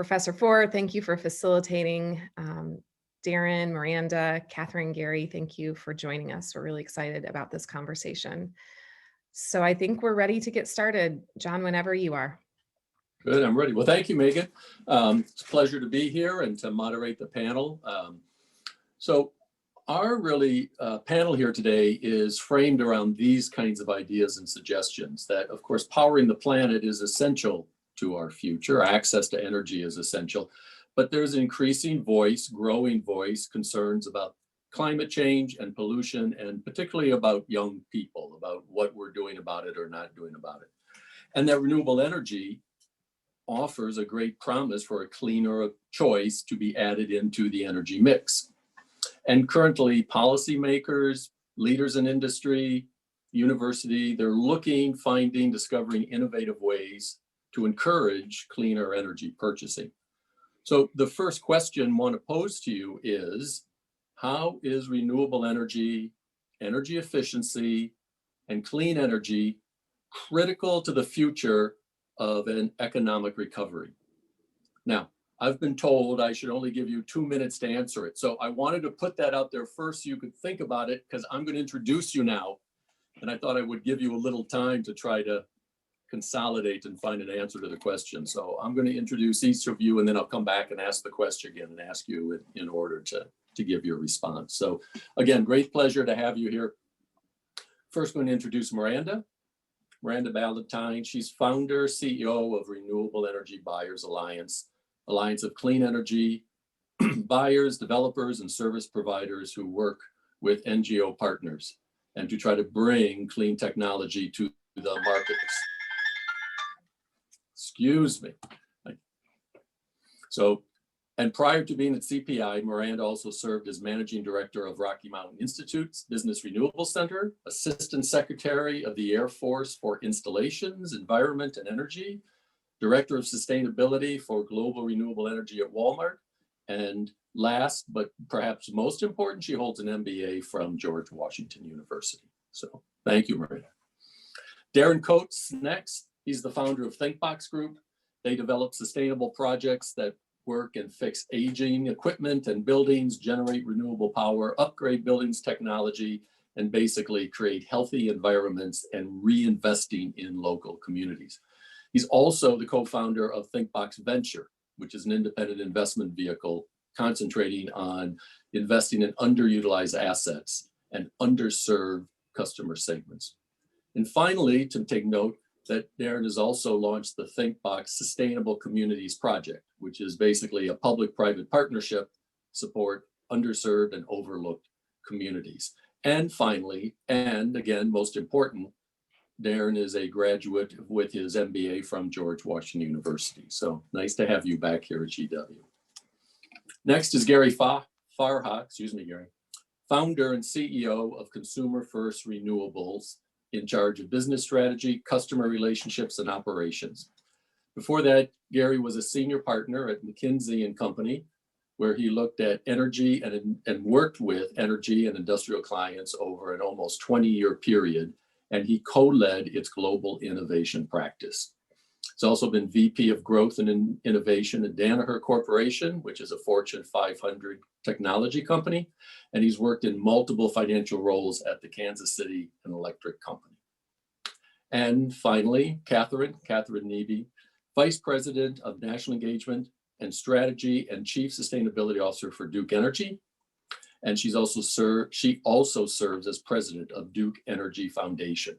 Professor Ford, thank you for facilitating. Darren, Miranda, Katherine, Gary, thank you for joining us. We're really excited about this conversation. So I think we're ready to get started. John, whenever you are. Good, I'm ready. Well, thank you, Megan. It's a pleasure to be here and to moderate the panel. So our panel here today is framed around these kinds of ideas and suggestions that, of course, powering the planet is essential to our future. Access to energy is essential, but there's an increasing voice, growing voice, concerns about climate change and pollution, and particularly about young people, about what we're doing about it or not doing about it. And that renewable energy offers a great promise for a cleaner choice to be added into the energy mix. And currently, policymakers, leaders in industry, university, they're looking, finding, discovering innovative ways to encourage cleaner energy purchasing. So the first question I want to pose to you is, how is renewable energy, energy efficiency, and clean energy critical to the future of an economic recovery? Now, I've been told I should only give you 2 minutes to answer it. So I wanted to put that out there first so you could think about it, because I'm going to introduce you now. And I thought I would give you a little time to try to consolidate and find an answer to the question. So I'm going to introduce each of you, and then I'll come back and ask the question again and ask you in order to give your response. So again, great pleasure to have you here. First, I'm going to introduce Miranda Valentine. She's founder, CEO of Renewable Energy Buyers Alliance of clean energy buyers, developers, and service providers who work with NGO partners and to try to bring clean technology to the market. Excuse me. So, and prior to being at CPI, Miranda also served as managing director of Rocky Mountain Institute's Business Renewable Center, assistant secretary of the Air Force for Installations, Environment, and Energy, director of sustainability for Global Renewable Energy at Walmart, and last but perhaps most important, she holds an MBA from George Washington University. So thank you, Miranda. Darren Coats next. He's the founder of Thinkbox Group. They develop sustainable projects that work and fix aging equipment and buildings, generate renewable power, upgrade buildings technology, and basically create healthy environments and reinvesting in local communities. He's also the co-founder of Thinkbox Venture, which is an independent investment vehicle concentrating on investing in underutilized assets and underserved customer segments. And finally, to take note that Darren has also launched the Thinkbox Sustainable Communities Project, which is basically a public-private partnership support underserved and overlooked communities. And finally, and again, most important, Darren is a graduate with his MBA from George Washington University. So nice to have you back here at GW. Next is Gary Farha, Gary, founder and CEO of Consumer First Renewables, in charge of business strategy, customer relationships, and operations. Before that, Gary was a senior partner at McKinsey & Company, where he looked at energy and worked with energy and industrial clients over an almost 20-year period, and he co-led its global innovation practice. He's also been VP of Growth and Innovation at Danaher Corporation, which is a Fortune 500 technology company, and he's worked in multiple financial roles at the Kansas City and Electric Company. And finally, Katherine Neebe, Vice President of National Engagement and Strategy and Chief Sustainability Officer for Duke Energy. And she also serves as president of Duke Energy Foundation.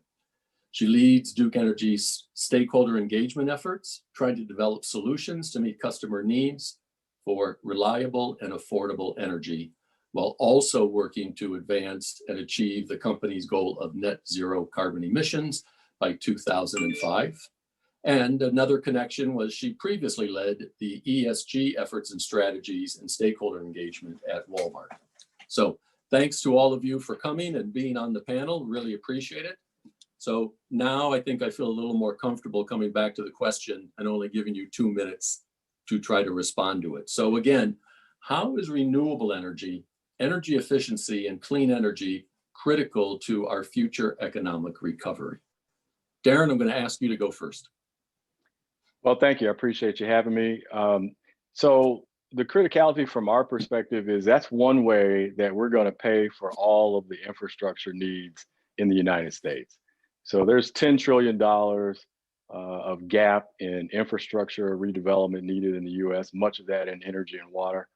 She leads Duke Energy's stakeholder engagement efforts, trying to develop solutions to meet customer needs for reliable and affordable energy, while also working to advance and achieve the company's goal of net zero carbon emissions by 2005. And another connection was she previously led the ESG efforts and strategies and stakeholder engagement at Walmart. So thanks to all of you for coming and being on the panel, really appreciate it. So now I think I feel a little more comfortable coming back to the question and only giving you 2 minutes to try to respond to it. So again, how is renewable energy, energy efficiency, and clean energy critical to our future economic recovery? Darren, I'm going to ask you to go first. Well, thank you. I appreciate you having me. So the criticality from our perspective is that's one way that we're going to pay for all of the infrastructure needs in the United States. So there's $10 trillion of gap in infrastructure redevelopment needed in the US, much of that in energy and water.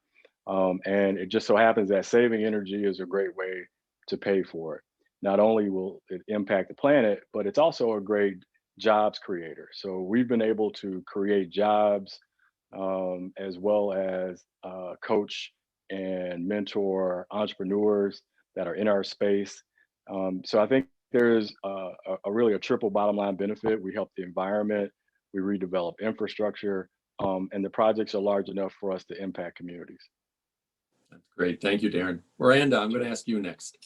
And it just so happens that saving energy is a great way to pay for it. Not only will it impact the planet, but it's also a great jobs creator. So we've been able to create jobs as well as coach and mentor entrepreneurs that are in our space. So I think there's really a triple bottom line benefit. We help the environment, we redevelop infrastructure, and the projects are large enough for us to impact communities. That's great. Thank you, Darren. Miranda, I'm going to ask you next.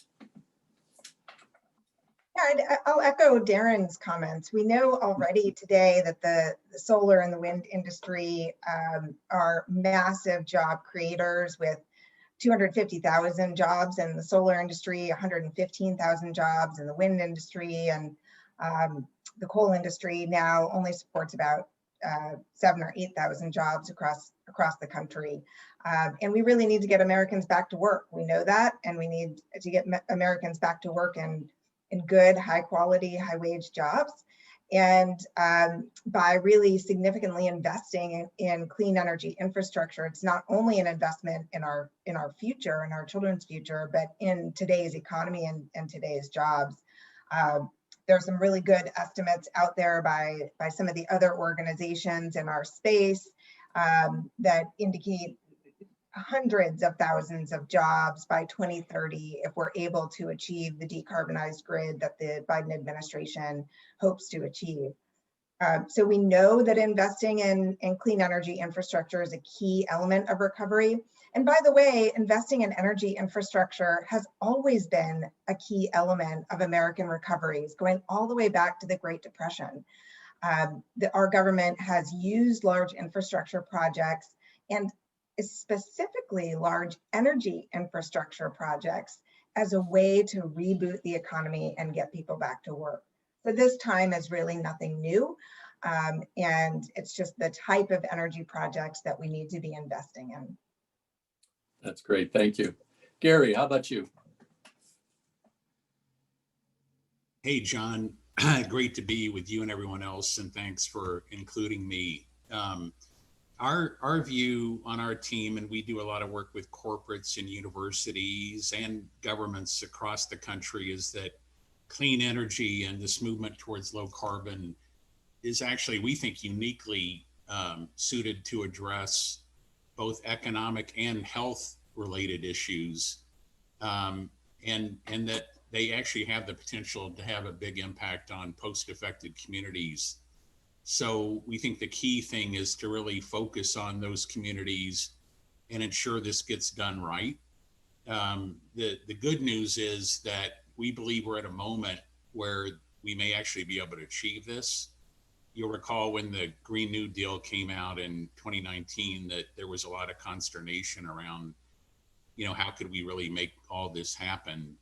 Yeah, I'll echo Darren's comments. We know already today that the solar and the wind industry are massive job creators with 250,000 jobs in the solar industry, 115,000 jobs in the wind industry, and the coal industry now only supports about 7,000 or 8,000 jobs across the country. And we really need to get Americans back to work. We know that, and we need to get Americans back to work in good, high quality, high wage jobs. And by really significantly investing in clean energy infrastructure, it's not only an investment in our future, in our children's future, but in today's economy and today's jobs. There's some really good estimates out there by some of the other organizations in our space that indicate hundreds of thousands of jobs by 2030 if we're able to achieve the decarbonized grid that the Biden administration hopes to achieve. So we know that investing in clean energy infrastructure is a key element of recovery. And by the way, investing in energy infrastructure has always been a key element of American recoveries, going all the way back to the Great Depression. Our government has used large infrastructure projects, and specifically large energy infrastructure projects, as a way to reboot the economy and get people back to work. So this time is really nothing new. And it's just the type of energy projects that we need to be investing in. That's great. Thank you. Gary, how about you? Hey, John. Great to be with you and everyone else, and thanks for including me. Our view on our team, and we do a lot of work with corporates and universities and governments across the country, is that clean energy and this movement towards low carbon is actually, we think, uniquely suited to address both economic and health related issues, and that they actually have the potential to have a big impact on post-affected communities. So we think the key thing is to really focus on those communities and ensure this gets done right. The good news is that we believe we're at a moment where we may actually be able to achieve this. You'll recall when the Green New Deal came out in 2019 that there was a lot of consternation around, how could we really make all this happen?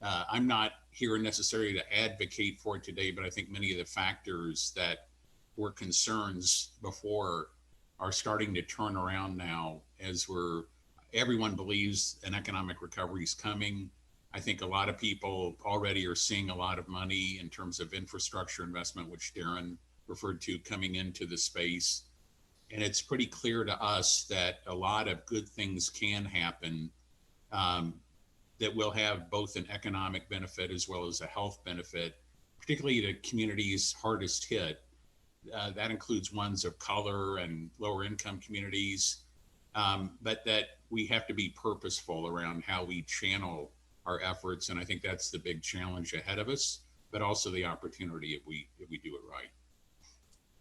I'm not here necessarily to advocate for it today, but I think many of the factors that were concerns before are starting to turn around now, as everyone believes an economic recovery is coming. I think a lot of people already are seeing a lot of money in terms of infrastructure investment, which Darren referred to, coming into the space. And it's pretty clear to us that a lot of good things can happen that will have both an economic benefit as well as a health benefit, particularly to communities hardest hit. That includes ones of color and lower income communities, but that we have to be purposeful around how we channel our efforts. And I think that's the big challenge ahead of us, but also the opportunity if we do it right.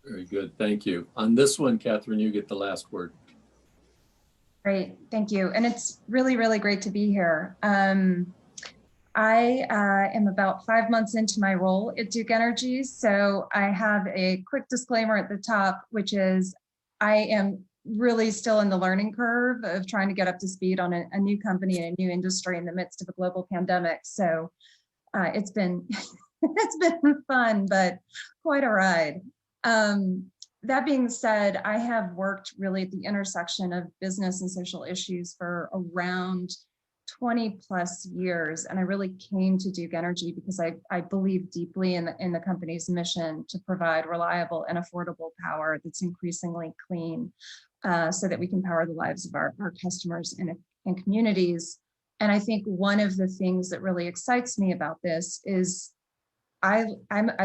Very good. Thank you. On this one, Katherine, you get the last word. Great. Thank you. And it's really, really great to be here. I am about 5 months into my role at Duke Energy. So I have a quick disclaimer at the top, which is I am really still in the learning curve of trying to get up to speed on a new company and a new industry in the midst of a global pandemic. So it's been it's been fun, but quite a ride. that being said, I have worked really at the intersection of business and social issues for around 20 plus years. And I really came to Duke Energy because I believe deeply in the company's mission to provide reliable and affordable power that's increasingly clean, so that we can power the lives of our customers and communities. And I think one of the things that really excites me about this is I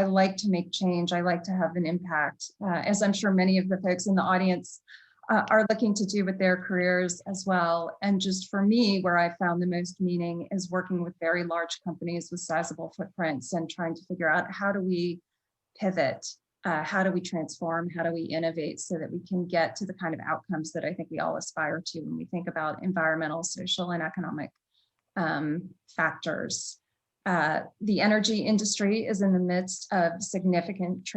like to make change. I like to have an impact, as I'm sure many of the folks in the audience are looking to do with their careers as well. And just for me, where I found the most meaning is working with very large companies with sizable footprints and trying to figure out, how do we pivot? How do we transform? How do we innovate so that we can get to the kind of outcomes that I think we all aspire to when we think about environmental, social, and economic factors. The energy industry is in the midst of significant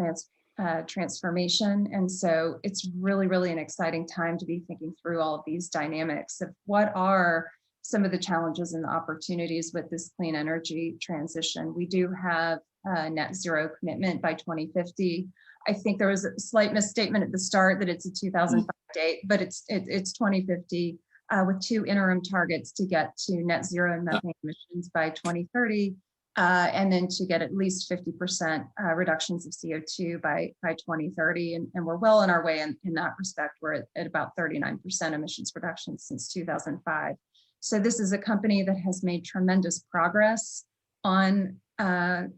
transformation. And so it's really, really an exciting time to be thinking through all of these dynamics of what are some of the challenges and the opportunities with this clean energy transition. We do have a net zero commitment by 2050. I think there was a slight misstatement at the start that it's a 2005 date, but it's 2050 with 2 interim targets to get to net zero and methane emissions by 2030. And then to get at least 50% reductions of CO2 by 2030. And we're well on our way in that respect. We're at about 39% emissions reduction since 2005. So this is a company that has made tremendous progress on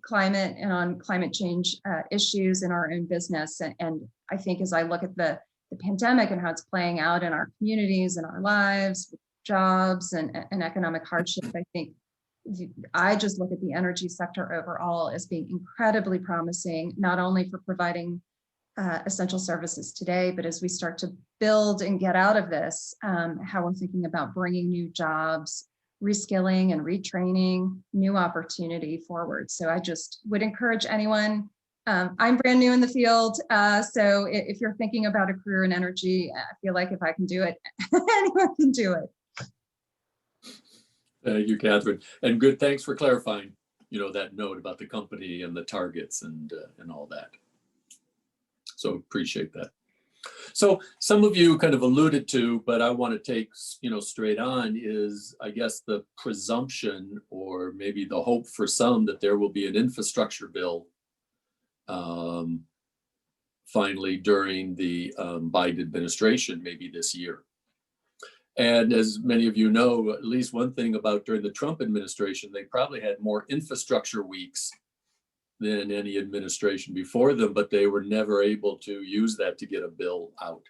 climate and on climate change issues in our own business. And I think as I look at the pandemic and how it's playing out in our communities and our lives, with jobs and economic hardship, I think I just look at the energy sector overall as being incredibly promising, not only for providing essential services today, but as we start to build and get out of this, how we're thinking about bringing new jobs, reskilling and retraining, new opportunity forward. So I just would encourage anyone. I'm brand new in the field, so if you're thinking about a career in energy, I feel like if I can do it, anyone can do it. Thank you, Katherine. And good, thanks for clarifying, that note about the company and the targets and all that. So appreciate that. So some of you kind of alluded to, but I want to take, straight on is, I guess, the presumption or maybe the hope for some that there will be an infrastructure bill finally during the Biden administration, maybe this year. And as many of you know, at least one thing about during the Trump administration, they probably had more infrastructure weeks than any administration before them, but they were never able to use that to get a bill out.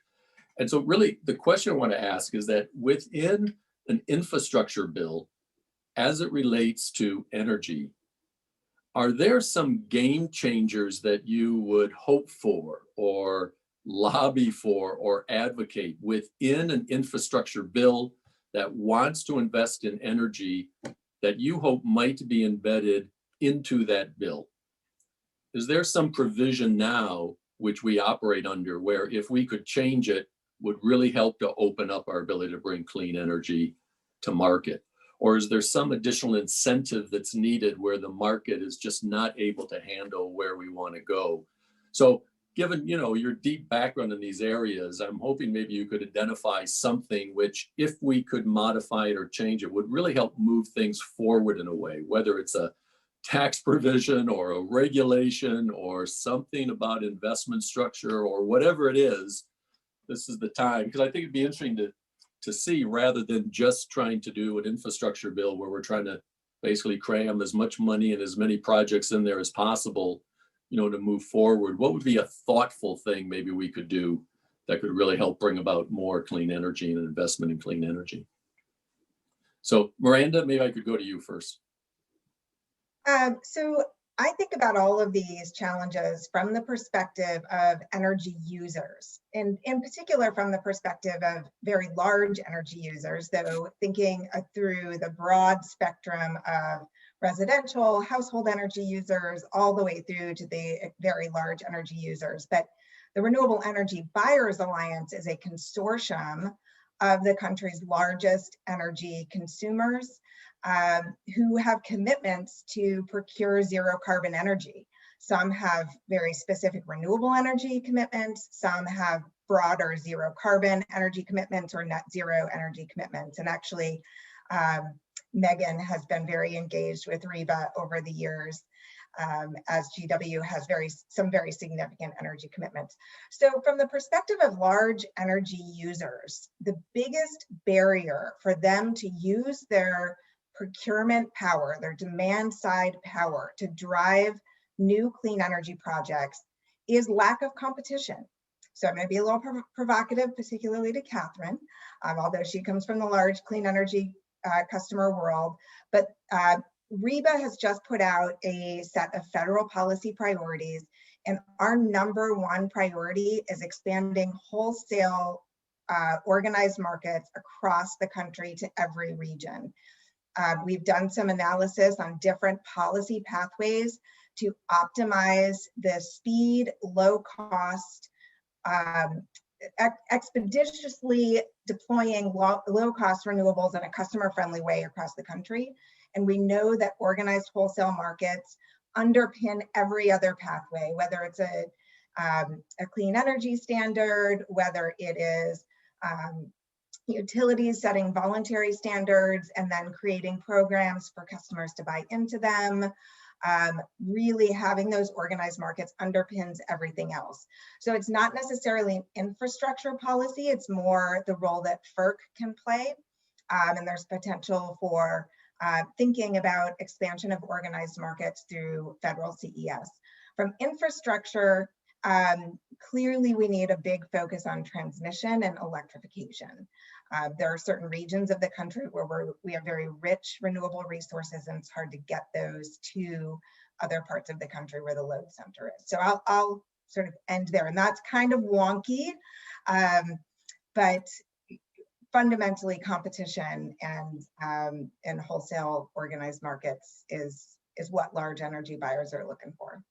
And so really the question I want to ask is that within an infrastructure bill, as it relates to energy, are there some game changers that you would hope for or lobby for or advocate within an infrastructure bill that wants to invest in energy that you hope might be embedded into that bill? Is there some provision now which we operate under where if we could change it would really help to open up our ability to bring clean energy to market? Or is there some additional incentive that's needed where the market is just not able to handle where we want to go? So given, your deep background in these areas, I'm hoping maybe you could identify something which, if we could modify it or change it, would really help move things forward in a way, whether it's a tax provision or a regulation or something about investment structure or whatever it is. This is the time, because I think it'd be interesting to see, rather than just trying to do an infrastructure bill where we're trying to basically cram as much money and as many projects in there as possible, to move forward. What would be a thoughtful thing maybe we could do that could really help bring about more clean energy and investment in clean energy? So Miranda, maybe I could go to you first. So I think about all of these challenges from the perspective of energy users, and in particular from the perspective of very large energy users, though thinking through the broad spectrum of residential, household energy users, all the way through to the very large energy users. But the Renewable Energy Buyers Alliance is a consortium of the country's largest energy consumers who have commitments to procure zero carbon energy. Some have very specific renewable energy commitments. Some have broader zero carbon energy commitments or net zero energy commitments. And actually, Megan has been very engaged with REBA over the years, as GW has some very significant energy commitments. So from the perspective of large energy users, the biggest barrier for them to use their procurement power, their demand side power to drive new clean energy projects is lack of competition. So I'm going to be a little provocative, particularly to Katherine, although she comes from the large clean energy customer world. But REBA has just put out a set of federal policy priorities, and our #1 priority is expanding wholesale organized markets across the country to every region. We've done some analysis on different policy pathways to optimize the speed, low cost, expeditiously deploying low cost renewables in a customer friendly way across the country. And we know that organized wholesale markets underpin every other pathway, whether it's a clean energy standard, whether it is utilities setting voluntary standards and then creating programs for customers to buy into them. Really having those organized markets underpins everything else. So it's not necessarily infrastructure policy, it's more the role that FERC can play. And there's potential for thinking about expansion of organized markets through federal CES. From infrastructure, clearly we need a big focus on transmission and electrification. There are certain regions of the country where we have very rich renewable resources, and it's hard to get those to other parts of the country where the load center is. So I'll sort of end there, and that's kind of wonky, but fundamentally competition and wholesale organized markets is what large energy buyers are looking for.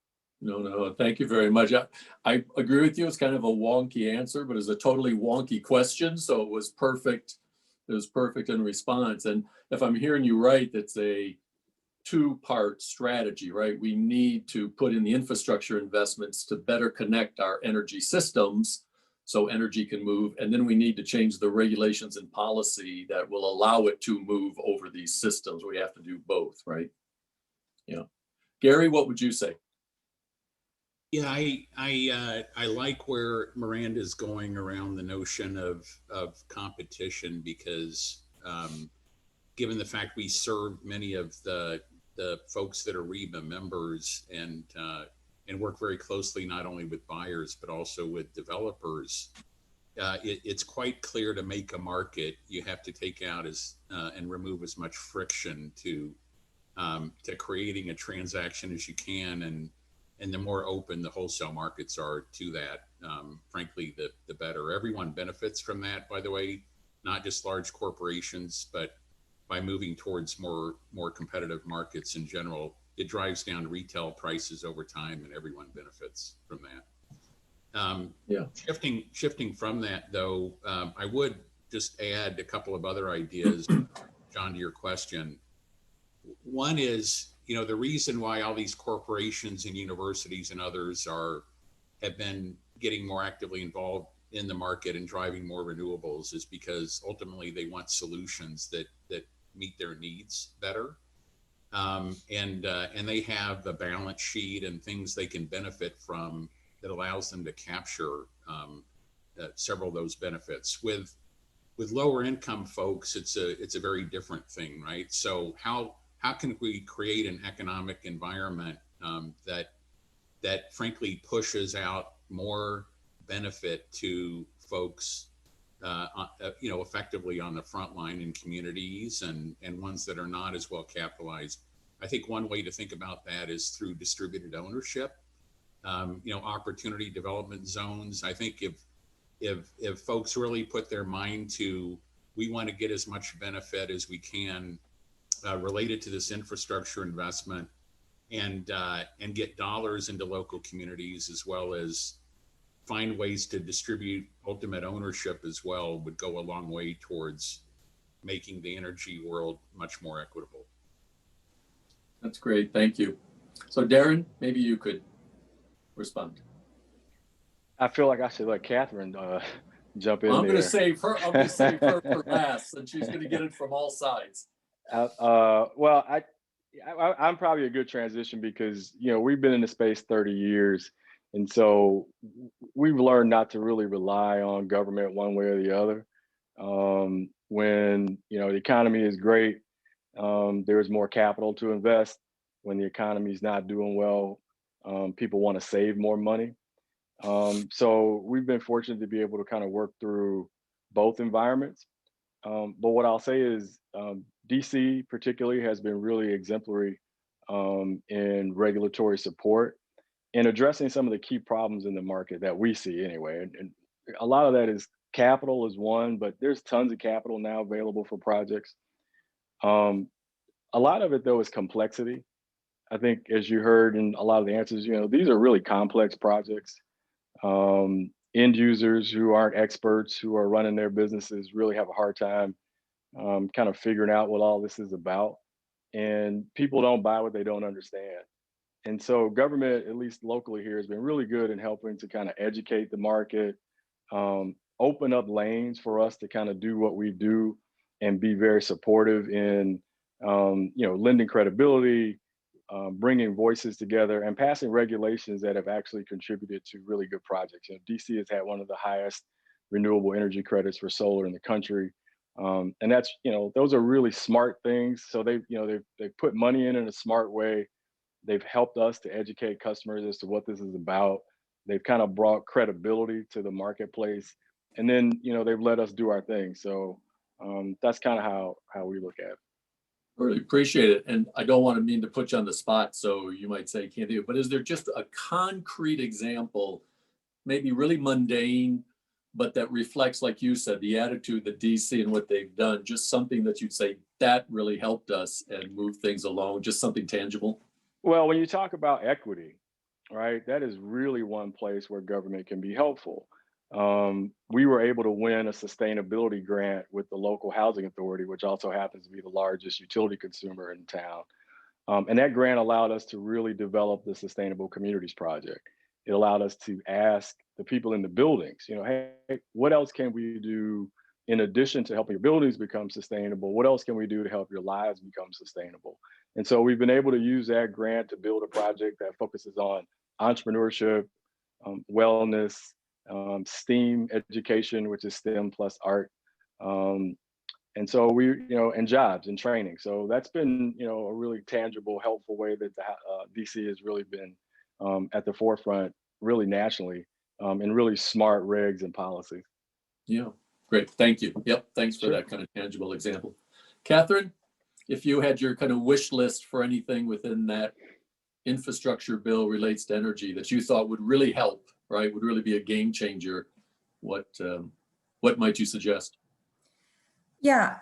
No, thank you very much. I agree with you. It's kind of a wonky answer, but it's a totally wonky question. So it was perfect. It was perfect in response. And if I'm hearing you right, it's a two-part strategy, right? We need to put in the infrastructure investments to better connect our energy systems so energy can move. And then we need to change the regulations and policy that will allow it to move over these systems. We have to do both, right? Yeah. Gary, what would you say? Yeah, I like where Miranda's going around the notion of competition, because given the fact we serve many of the folks that are REBA members and work very closely not only with buyers but also with developers, it's quite clear to make a market you have to take out and remove as much friction to creating a transaction as you can, and the more open the wholesale markets are to that, frankly, the better. Everyone benefits from that, by the way, not just large corporations, but by moving towards more competitive markets in general, it drives down retail prices over time, and everyone benefits from that. Yeah. Shifting from that, though, I would just add a couple of other ideas, John, to your question. One is, the reason why all these corporations and universities and others have been getting more actively involved in the market and driving more renewables is because ultimately they want solutions that meet their needs better. And they have the balance sheet and things they can benefit from that allows them to capture several of those benefits. With lower income folks, it's a very different thing, right? So how can we create an economic environment that frankly pushes out more benefit to folks, effectively on the front line in communities and ones that are not as well capitalized? I think one way to think about that is through distributed ownership, opportunity development zones. I think if folks really put their mind to, we want to get as much benefit as we can related to this infrastructure investment and get dollars into local communities, as well as find ways to distribute ultimate ownership as well, would go a long way towards making the energy world much more equitable. That's great. Thank you. So Darren, maybe you could respond? I feel like I should let Katherine jump in I'm there. going to save her. I'm going to save her for last, and she's going to get it from all sides. Well, I'm probably a good transition because, you know, we've been in the space 30 years. And so we've learned not to really rely on government one way or the other. When, you know, the economy is great, there's more capital to invest. When the economy is not doing well, people want to save more money. So we've been fortunate to be able to kind of work through both environments. But what I'll say is DC particularly has been really exemplary in regulatory support and addressing some of the key problems in the market that we see anyway. And a lot of that is capital is one, but there's tons of capital now available for projects. A lot of it though is complexity. I think as you heard in a lot of the answers, you know, these are really complex projects. End users who aren't experts, who are running their businesses really have a hard time kind of figuring out what all this is about. And people don't buy what they don't understand. And so government, at least locally here, has been really good in helping to kind of educate the market, open up lanes for us to kind of do what we do and be very supportive in, you know, lending credibility, bringing voices together and passing regulations that have actually contributed to really good projects. You know, DC has had one of the highest renewable energy credits for solar in the country. And that's, you know, those are really smart things. So they've put money in a smart way. They've helped us to educate customers as to what this is about. They've kind of brought credibility to the marketplace. And then, you know, they've let us do our thing. So that's kind of how we look at it. Really appreciate it. And I don't want to mean to put you on the spot, so you might say can't do it, but is there just a concrete example, maybe really mundane, but that reflects, like you said, the attitude that DC and what they've done, just something that you'd say that really helped us and move things along, just something tangible? Well, when you talk about equity, right, that is really one place where government can be helpful. We were able to win a sustainability grant with the local housing authority, which also happens to be the largest utility consumer in town. And that grant allowed us to really develop the Sustainable Communities Project. It allowed us to ask the people in the buildings, you know, hey, what else can we do in addition to helping your buildings become sustainable? What else can we do to help your lives become sustainable? And so we've been able to use that grant to build a project that focuses on entrepreneurship, wellness, STEAM education, which is STEM plus art. And so we, you know, and jobs and training. So that's been, you know, a really tangible, helpful way that the DC has really been at the forefront, really nationally, in really smart regs and policies. Yeah, great. Thank you. Yep. Thanks for that kind of tangible example. Katherine, if you had your kind of wish list for anything within that infrastructure bill relates to energy that you thought would really help, right, would really be a game changer, what might you suggest? Yeah,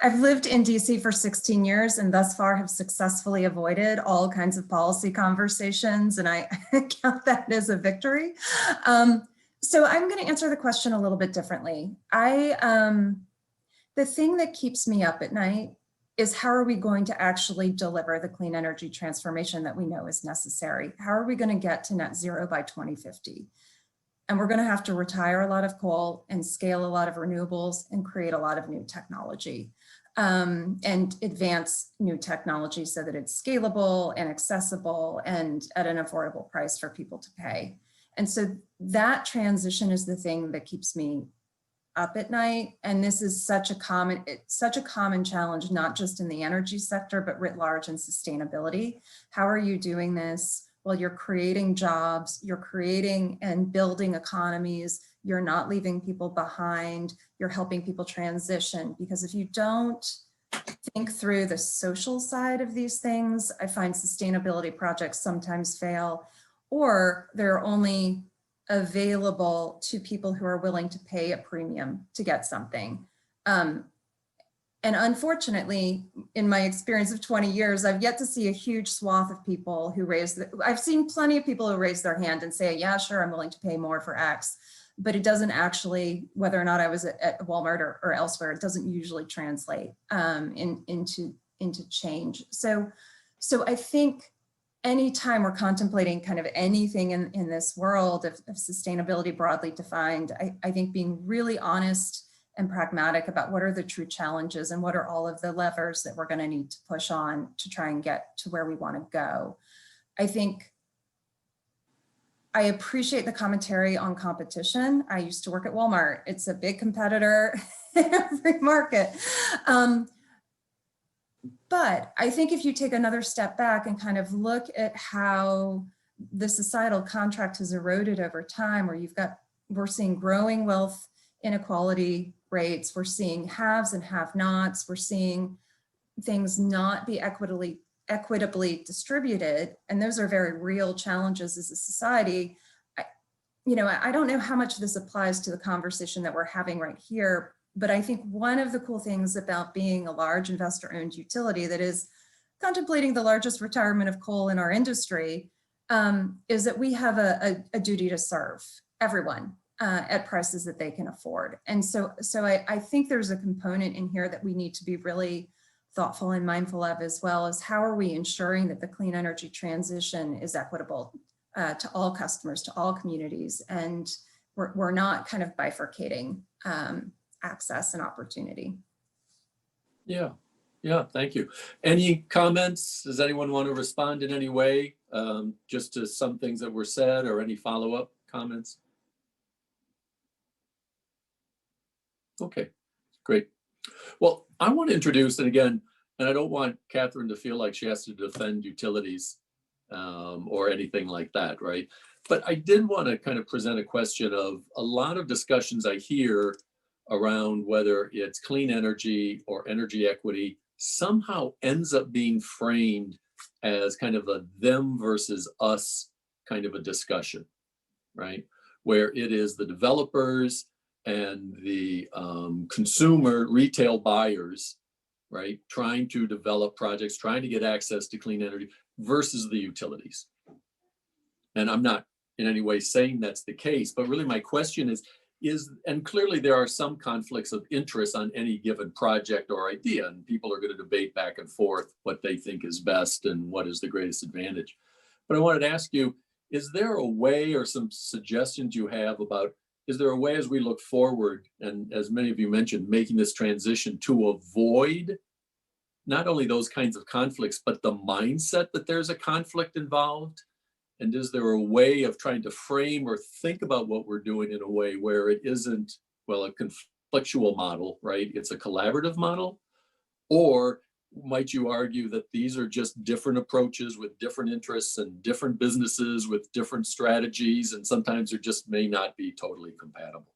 I've lived in DC for 16 years and thus far have successfully avoided all kinds of policy conversations, and I count that as a victory. So I'm going to answer the question a little bit differently. The thing that keeps me up at night is how are we going to actually deliver the clean energy transformation that we know is necessary? How are we going to get to net zero by 2050? And we're going to have to retire a lot of coal and scale a lot of renewables and create a lot of new technology and advance new technology so that it's scalable and accessible and at an affordable price for people to pay. And so that transition is the thing that keeps me up at night. And this is such a common challenge, not just in the energy sector, but writ large in sustainability. How are you doing this? Well, you're creating jobs, you're creating and building economies, you're not leaving people behind, you're helping people transition. Because if you don't think through the social side of these things, I find sustainability projects sometimes fail, or they're only available to people who are willing to pay a premium to get something. And unfortunately, in my experience of 20 years, I've yet to see a huge swath of people who I've seen plenty of people who raise their hand and say, yeah, sure, I'm willing to pay more for X, but it doesn't actually, whether or not I was at Walmart or elsewhere, it doesn't usually translate into change. So I think anytime we're contemplating kind of anything in this world of sustainability broadly defined, I think being really honest and pragmatic about what are the true challenges and what are all of the levers that we're going to need to push on to try and get to where we want to go. I think I appreciate the commentary on competition. I used to work at Walmart. It's a big competitor in every market. But I think if you take another step back and kind of look at how the societal contract has eroded over time, where we're seeing growing wealth inequality rates, we're seeing haves and have-nots, we're seeing things not be equitably distributed, and those are very real challenges as a society. I don't know how much this applies to the conversation that we're having right here, but I think one of the cool things about being a large investor-owned utility that is contemplating the largest retirement of coal in our industry is that we have a duty to serve everyone at prices that they can afford. And so I think there's a component in here that we need to be really thoughtful and mindful of, as well as how are we ensuring that the clean energy transition is equitable to all customers, to all communities, and we're not kind of bifurcating access and opportunity. Yeah, thank you. Any comments? Does anyone want to respond in any way, just to some things that were said, or any follow-up comments? Okay, great. Well, I want to introduce, and again, and I don't want Katherine to feel like she has to defend utilities or anything like that, right? But I did want to kind of present a question of a lot of discussions I hear around whether it's clean energy or energy equity somehow ends up being framed as kind of a them versus us kind of a discussion, right? Where it is the developers and the consumer retail buyers, right, trying to develop projects, trying to get access to clean energy versus the utilities. And I'm not in any way saying that's the case, but really my question is, and clearly there are some conflicts of interest on any given project or idea, and people are going to debate back and forth what they think is best and what is the greatest advantage. But I wanted to ask you, is there a way or some suggestions you have about, is there a way as we look forward, and as many of you mentioned, making this transition to avoid not only those kinds of conflicts, but the mindset that there's a conflict involved? And is there a way of trying to frame or think about what we're doing in a way where it isn't, well, a conflictual model, right? It's a collaborative model? Or might you argue that these are just different approaches with different interests and different businesses with different strategies, and sometimes they just may not be totally compatible?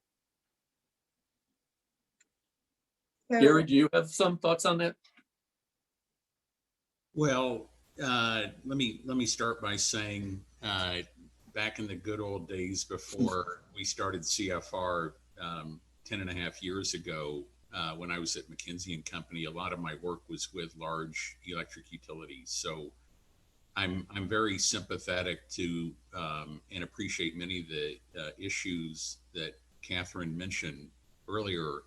So, Gary, do you have some thoughts on that? Well, let me start by saying, back in the good old days before we started CFR 10 and a half years ago, when I was at McKinsey & Company, a lot of my work was with large electric utilities. So I'm very sympathetic to and appreciate many of the issues that Katherine mentioned earlier.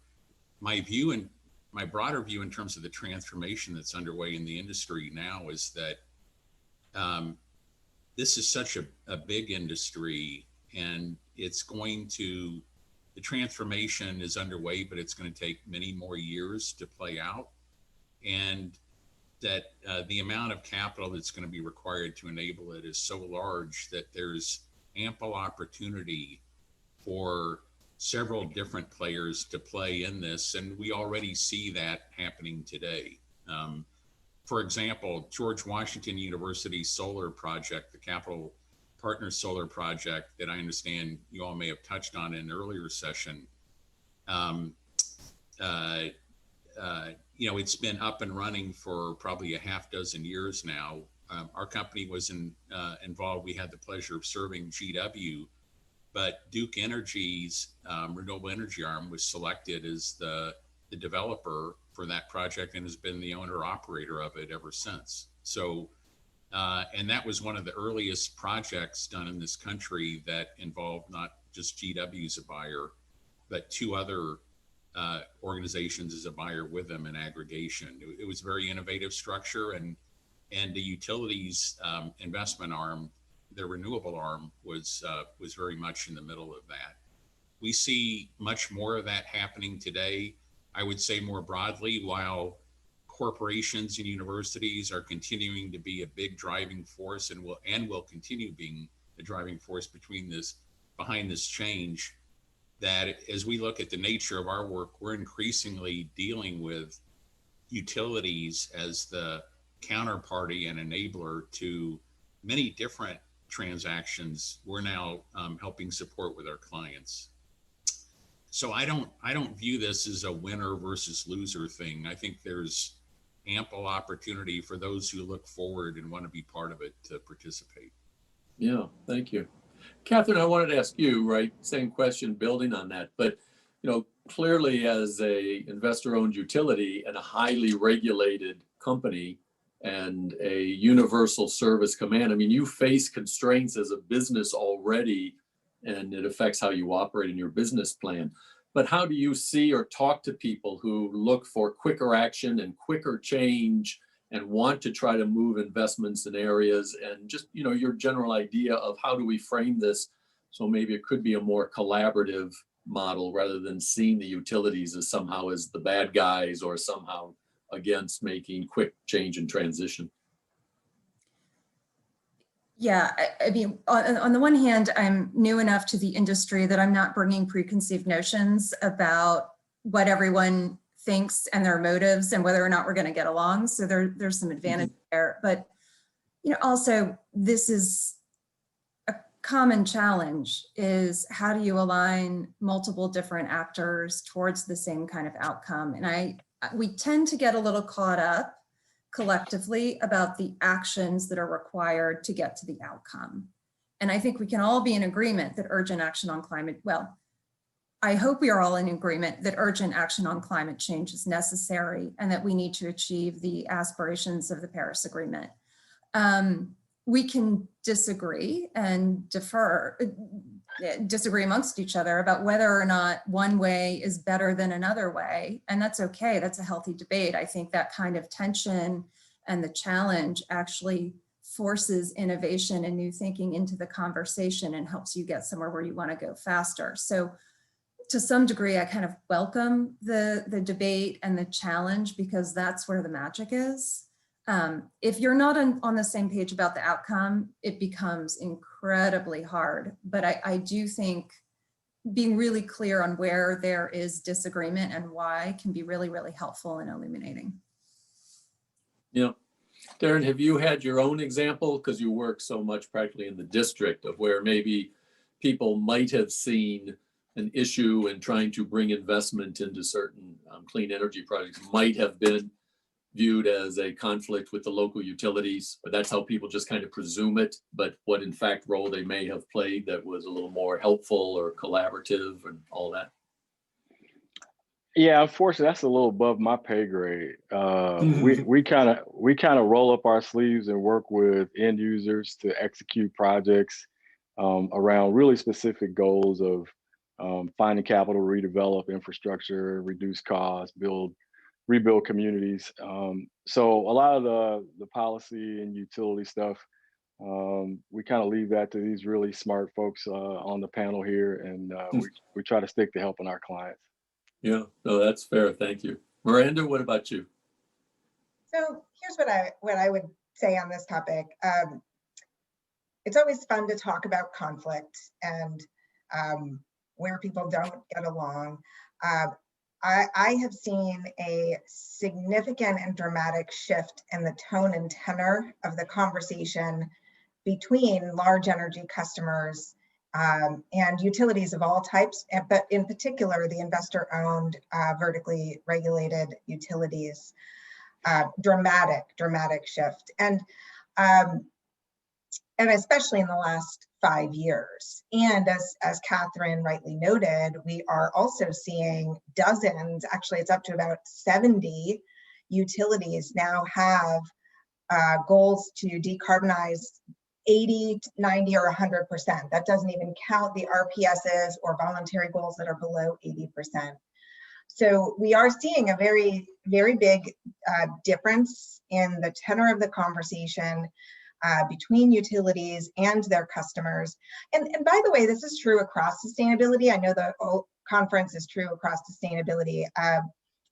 My broader view in terms of the transformation that's underway in the industry now is that this is such a big industry, and the transformation is underway, but it's going to take many more years to play out. And that the amount of capital that's going to be required to enable it is so large that there's ample opportunity for several different players to play in this. And we already see that happening today. For example, George Washington University solar project, the Capital Partners solar project that I understand you all may have touched on in an earlier session, it's been up and running for probably a half dozen years now. Our company was involved. We had the pleasure of serving GW, but Duke Energy's renewable energy arm was selected as the developer for that project and has been the owner operator of it ever since. So, and that was one of the earliest projects done in this country that involved not just GW as a buyer, but two other organizations as a buyer with them in aggregation. It was a very innovative structure, and and the utilities investment arm, the renewable arm, was very much in the middle of that. We see much more of that happening today. I would say more broadly, while corporations and universities are continuing to be a big driving force and will continue being a driving force behind this change, that as we look at the nature of our work, we're increasingly dealing with utilities as the counterparty and enabler to many different transactions we're now helping support with our clients. So I don't view this as a winner versus loser thing. I think there's ample opportunity for those who look forward and want to be part of it to participate. Yeah, thank you. Katherine, I wanted to ask you, right, same question building on that, but clearly as a investor-owned utility and a highly regulated company and a universal service command, I mean, you face constraints as a business already, and it affects how you operate in your business plan. But how do you see or talk to people who look for quicker action and quicker change and want to try to move investments in areas, and just, your general idea of how do we frame this so maybe it could be a more collaborative model rather than seeing the utilities as somehow as the bad guys or somehow against making quick change and transition? Yeah, I mean, on the one hand, I'm new enough to the industry that I'm not bringing preconceived notions about what everyone thinks and their motives and whether or not we're going to get along. So there's some advantage there. But also this is a common challenge: is how do you align multiple different actors towards the same kind of outcome? And we tend to get a little caught up collectively about the actions that are required to get to the outcome. And I think we can all be in agreement that urgent action on climate, well, I hope we are all in agreement that urgent action on climate change is necessary and that we need to achieve the aspirations of the Paris Agreement. We can disagree and disagree amongst each other about whether or not one way is better than another way. And that's okay, that's a healthy debate. I think that kind of tension and the challenge actually forces innovation and new thinking into the conversation and helps you get somewhere where you want to go faster. So to some degree, I kind of welcome the debate and the challenge, because that's where the magic is. If you're not on the same page about the outcome, it becomes incredibly hard. But I do think being really clear on where there is disagreement and why can be really, really helpful in illuminating. Yeah. Darren, have you had your own example, because you work so much practically in the district, of where maybe people might have seen an issue in trying to bring investment into certain clean energy projects might have been viewed as a conflict with the local utilities, but that's how people just kind of presume it, but what in fact role they may have played that was a little more helpful or collaborative and all that? Yeah, unfortunately, that's a little above my pay grade. We kind of roll up our sleeves and work with end users to execute projects around really specific goals of finding capital, redevelop infrastructure, reduce costs, rebuild communities. So a lot of the policy and utility stuff, we kind of leave that to these really smart folks on the panel here, and we try to stick to helping our clients. Yeah, no, that's fair. Thank you. Miranda, what about you? So here's what I would say on this topic. It's always fun to talk about conflict and where people don't get along. I have seen a significant and dramatic shift in the tone and tenor of the conversation between large energy customers and utilities of all types, but in particular, the investor-owned, vertically regulated utilities. Dramatic shift. And especially in the last 5 years. And as Katherine rightly noted, we are also seeing dozens, actually it's up to about 70 utilities now have goals to decarbonize 80, 90, or 100%. That doesn't even count the RPSs or voluntary goals that are below 80%. So we are seeing a very, very big difference in the tenor of the conversation between utilities and their customers. And by the way, this is true across sustainability. I know the conference is true across sustainability.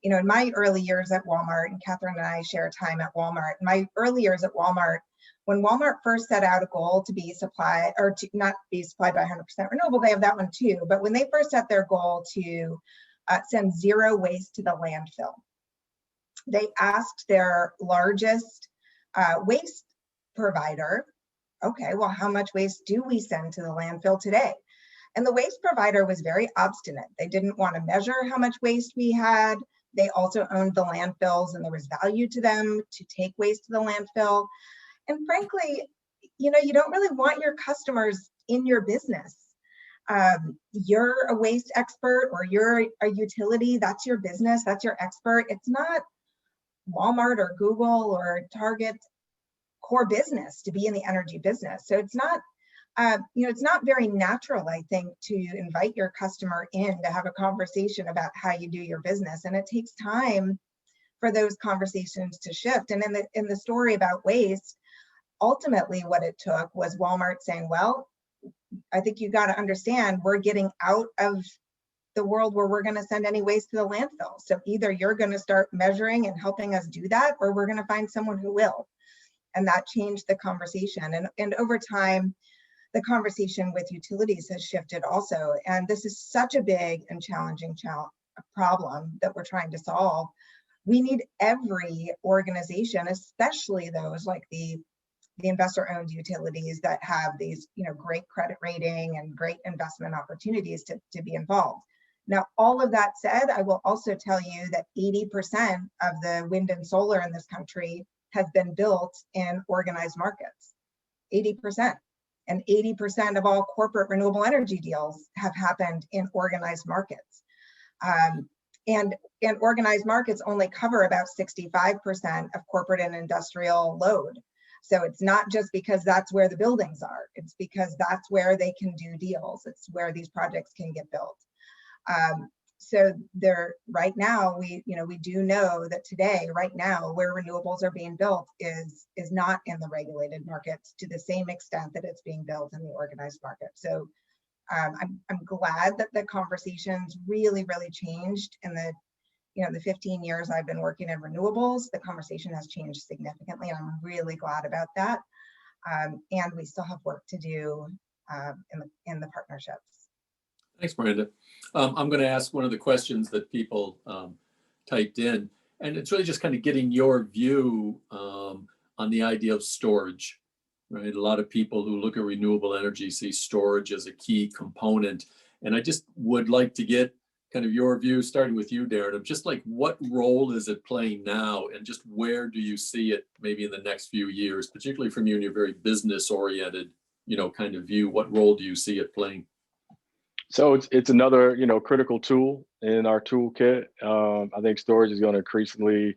You know, in my early years at Walmart, and Katherine and I share time at Walmart, in my early years at Walmart, when Walmart first set out a goal to be supplied, or to not be supplied by 100% renewable, they have that one too, but when they first set their goal to send zero waste to the landfill, they asked their largest waste provider, okay, well, how much waste do we send to the landfill today? And the waste provider was very obstinate. They didn't want to measure how much waste we had. They also owned the landfills, and there was value to them to take waste to the landfill. And frankly, you know, you don't really want your customers in your business. You're a waste expert, or you're a utility, that's your business, that's your expert. It's not Walmart or Google or Target's core business to be in the energy business. So it's not, you know, it's not very natural, I think, to invite your customer in to have a conversation about how you do your business. And it takes time for those conversations to shift. And in the story about waste, ultimately what it took was Walmart saying, well, I think you got to understand, we're getting out of the world where we're going to send any waste to the landfill. So either you're going to start measuring and helping us do that, or we're going to find someone who will. And that changed the conversation. And over time, the conversation with utilities has shifted also. And this is such a big and challenging problem that we're trying to solve. We need every organization, especially those like the investor-owned utilities that have these, you know, great credit rating and great investment opportunities to be involved. Now, all of that said, I will also tell you that 80% of the wind and solar in this country has been built in organized markets, 80%. And 80% of all corporate renewable energy deals have happened in organized markets. And organized markets only cover about 65% of corporate and industrial load. So it's not just because that's where the buildings are, it's because that's where they can do deals. It's where these projects can get built. So there, right now, we do know that today, right now, where renewables are being built is not in the regulated markets to the same extent that it's being built in the organized market. So I'm glad that the conversations really, really changed in the 15 years I've been working in renewables. The conversation has changed significantly, and I'm really glad about that. And we still have work to do in the partnerships. Thanks, Miranda. I'm going to ask one of the questions that people typed in, and it's really just kind of getting your view on the idea of storage, right? A lot of people who look at renewable energy see storage as a key component. And I just would like to get kind of your view, starting with you, Darren, of just like what role is it playing now, and just where do you see it maybe in the next few years, particularly from you and your very business oriented, kind of view. What role do you see it playing? So it's another, critical tool in our toolkit. I think storage is going to increasingly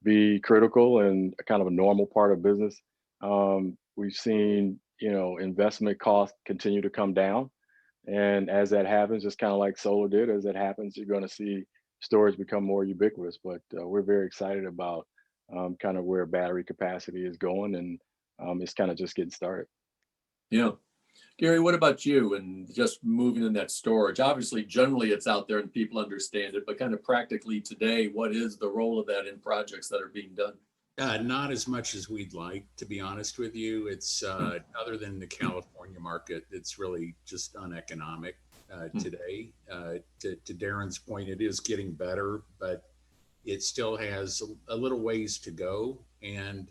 be critical and kind of a normal part of business. We've seen, investment costs continue to come down. And as that happens, just kind of like solar did, as that happens, you're going to see storage become more ubiquitous. But we're very excited about kind of where battery capacity is going, and it's kind of just getting started. Yeah. Gary, what about you and just moving in that storage? Obviously, generally it's out there and people understand it, but kind of practically today, what is the role of that in projects that are being done? Not as much as we'd like, to be honest with you. It's other than the California market, it's really just uneconomic today. To Darren's point, it is getting better, but it still has a little ways to go. And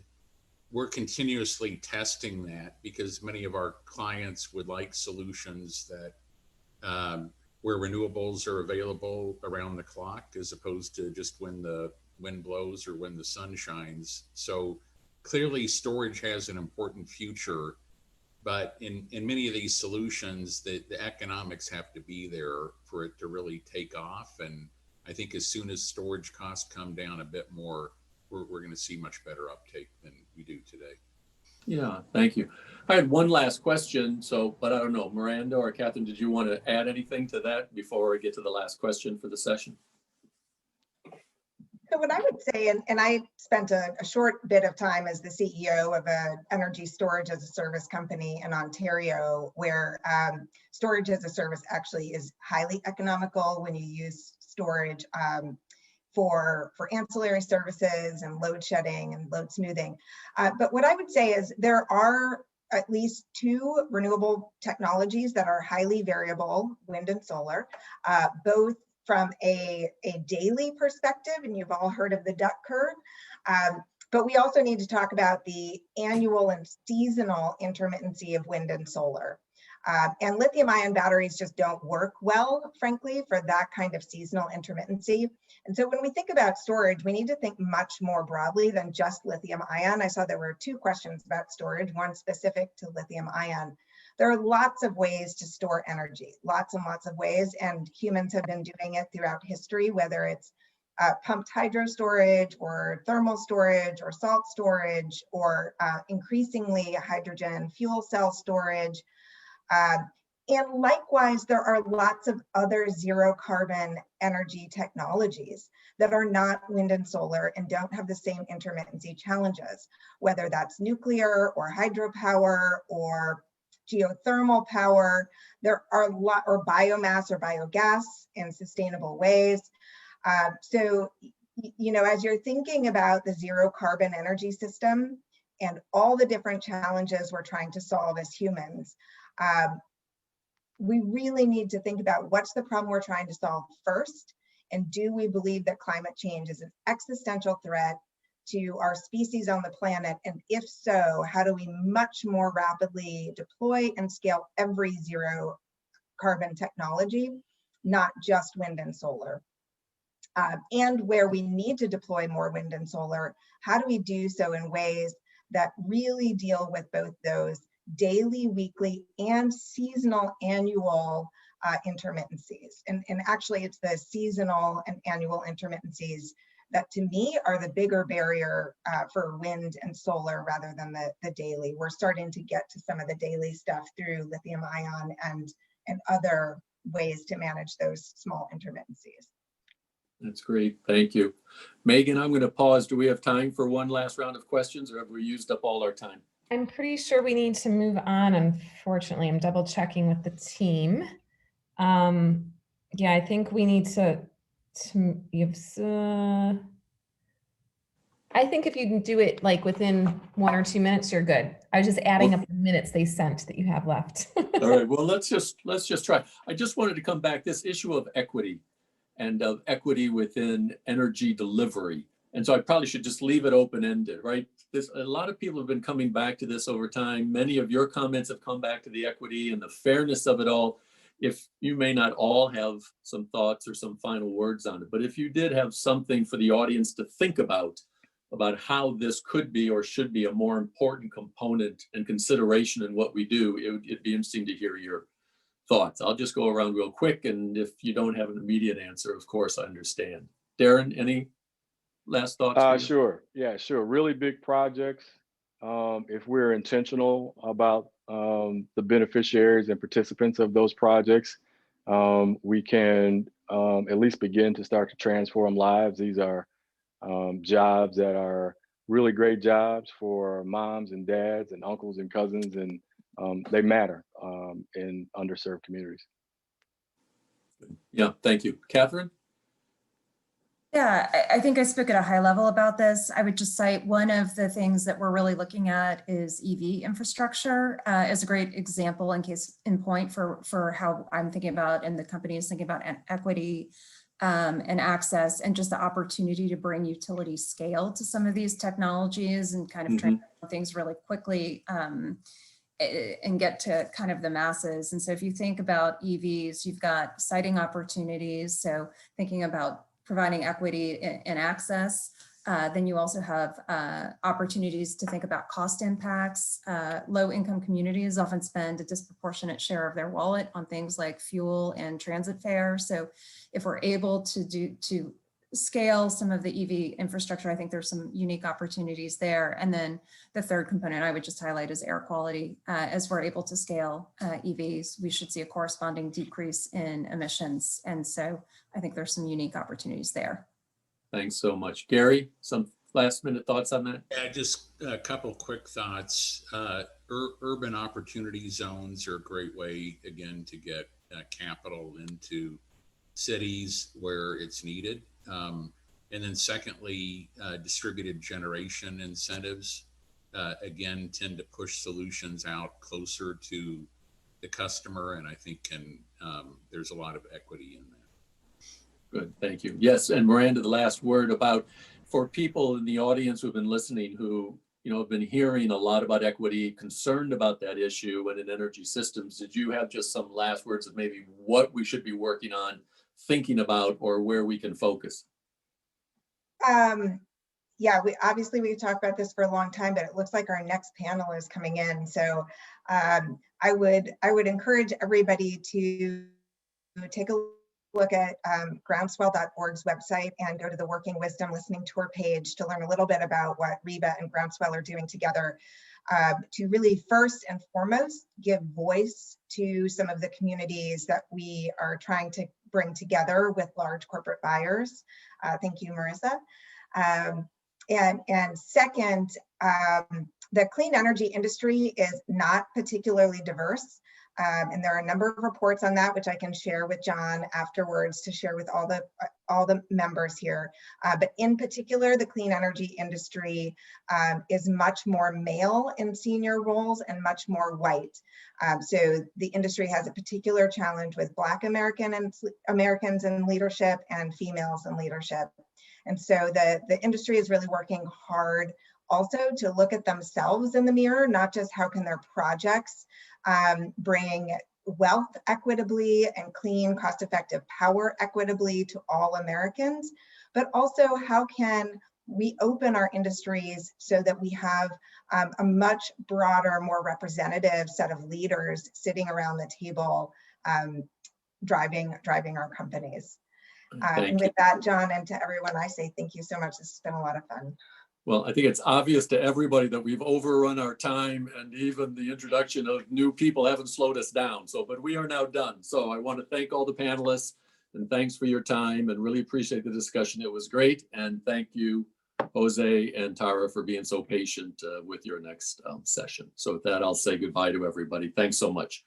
we're continuously testing that because many of our clients would like solutions that where renewables are available around the clock, as opposed to just when the wind blows or when the sun shines. So clearly storage has an important future, but in many of these solutions, the economics have to be there for it to really take off. And I think as soon as storage costs come down a bit more, we're going to see much better uptake than we do today. Yeah, thank you. I had one last question, but I don't know, Miranda or Katherine, did you want to add anything to that before I get to the last question for the session? So what I would say, and I spent a short bit of time as the CEO of an energy storage as a service company in Ontario, where storage as a service actually is highly economical when you use storage for ancillary services and load shedding and load smoothing. But what I would say is there are at least two renewable technologies that are highly variable, wind and solar, both from a daily perspective, and you've all heard of the duck curve. But we also need to talk about the annual and seasonal intermittency of wind and solar. And lithium ion batteries just don't work well, frankly, for that kind of seasonal intermittency. And so when we think about storage, we need to think much more broadly than just lithium ion. I saw there were two questions about storage, one specific to lithium ion. There are lots of ways to store energy, lots and lots of ways, and humans have been doing it throughout history, whether it's pumped hydro storage or thermal storage or salt storage or increasingly hydrogen fuel cell storage. And likewise, there are lots of other zero carbon energy technologies that are not wind and solar and don't have the same intermittency challenges, whether that's nuclear or hydropower or geothermal power. There are a lot, or biomass or biogas in sustainable ways. So, you know, as you're thinking about the zero carbon energy system and all the different challenges we're trying to solve as humans, we really need to think about what's the problem we're trying to solve first, and do we believe that climate change is an existential threat to our species on the planet? And if so, how do we much more rapidly deploy and scale every zero carbon technology, not just wind and solar? And where we need to deploy more wind and solar, how do we do so in ways that really deal with both those daily, weekly, and seasonal annual intermittencies? And actually, it's the seasonal and annual intermittencies that to me are the bigger barrier for wind and solar rather than the daily. We're starting to get to some of the daily stuff through lithium ion and other ways to manage those small intermittencies. That's great. Thank you. Megan, I'm going to pause. Do we have time for one last round of questions, or have we used up all our time? I'm pretty sure we need to move on. Unfortunately, I'm double checking with the team. Yeah, I think we need to I think if you can do it like within 1 or 2 minutes, you're good. I was just adding up the minutes they sent that you have left. All right. Well, let's just try. I just wanted to come back this issue of equity and of equity within energy delivery. And so I probably should just leave it open-ended, right? A lot of people have been coming back to this over time. Many of your comments have come back to the equity and the fairness of it all. If you may not all have some thoughts or some final words on it, but if you did have something for the audience to think about how this could be or should be a more important component and consideration in what we do, it'd be interesting to hear your thoughts. I'll just go around real quick, and if you don't have an immediate answer, of course, I understand. Darren, any last thoughts? Sure. Yeah, sure. Really big projects. If we're intentional about the beneficiaries and participants of those projects, we can at least begin to start to transform lives. These are jobs that are really great jobs for moms and dads and uncles and cousins, and they matter in underserved communities. Yeah, thank you. Katherine? Yeah, I think I spoke at a high level about this. I would just cite one of the things that we're really looking at is EV infrastructure as a great example in point for how I'm thinking about and the company is thinking about equity and access, and just the opportunity to bring utility scale to some of these technologies and kind of transform things really quickly and get to kind of the masses. And so if you think about EVs, you've got siting opportunities. So thinking about providing equity and access, then you also have opportunities to think about cost impacts. Low income communities often spend a disproportionate share of their wallet on things like fuel and transit fare. So if we're able to scale some of the EV infrastructure, I think there's some unique opportunities there. And then the third component I would just highlight is air quality. As we're able to scale EVs, we should see a corresponding decrease in emissions. And so I think there's some unique opportunities there. Thanks so much. Gary, some last minute thoughts on that? Yeah, just a couple quick thoughts. Urban opportunity zones are a great way, again, to get capital into cities where it's needed. And then secondly, distributed generation incentives, again, tend to push solutions out closer to the customer, and I think there's a lot of equity in that. Good, thank you. Yes, and Miranda, the last word about, for people in the audience who've been listening who have been hearing a lot about equity, concerned about that issue and in energy systems, did you have just some last words of maybe what we should be working on, thinking about, or where we can focus? Yeah, we talked about this for a long time, but it looks like our next panel is coming in. So I would encourage everybody to take a look at groundswell.org's website and go to the Working Wisdom Listening Tour page to learn a little bit about what REBA and Groundswell are doing together to really first and foremost give voice to some of the communities that we are trying to bring together with large corporate buyers. Thank you, Marissa. And second, the clean energy industry is not particularly diverse. And there are a number of reports on that, which I can share with John afterwards to share with all the members here. But in particular, the clean energy industry is much more male in senior roles and much more white. So the industry has a particular challenge with Black Americans in leadership and females in leadership. And so the industry is really working hard also to look at themselves in the mirror, not just how can their projects bring wealth equitably and clean, cost-effective power equitably to all Americans, but also how can we open our industries so that we have a much broader, more representative set of leaders sitting around the table driving our companies. And with that, John, and to everyone, I say thank you so much. This has been a lot of fun. Well, I think it's obvious to everybody that we've overrun our time, and even the introduction of new people haven't slowed us down. But we are now done. So I want to thank all the panelists, and thanks for your time, and really appreciate the discussion. It was great. And thank you, Jose and Tara, for being so patient with your next session. So with that, I'll say goodbye to everybody. Thanks so much.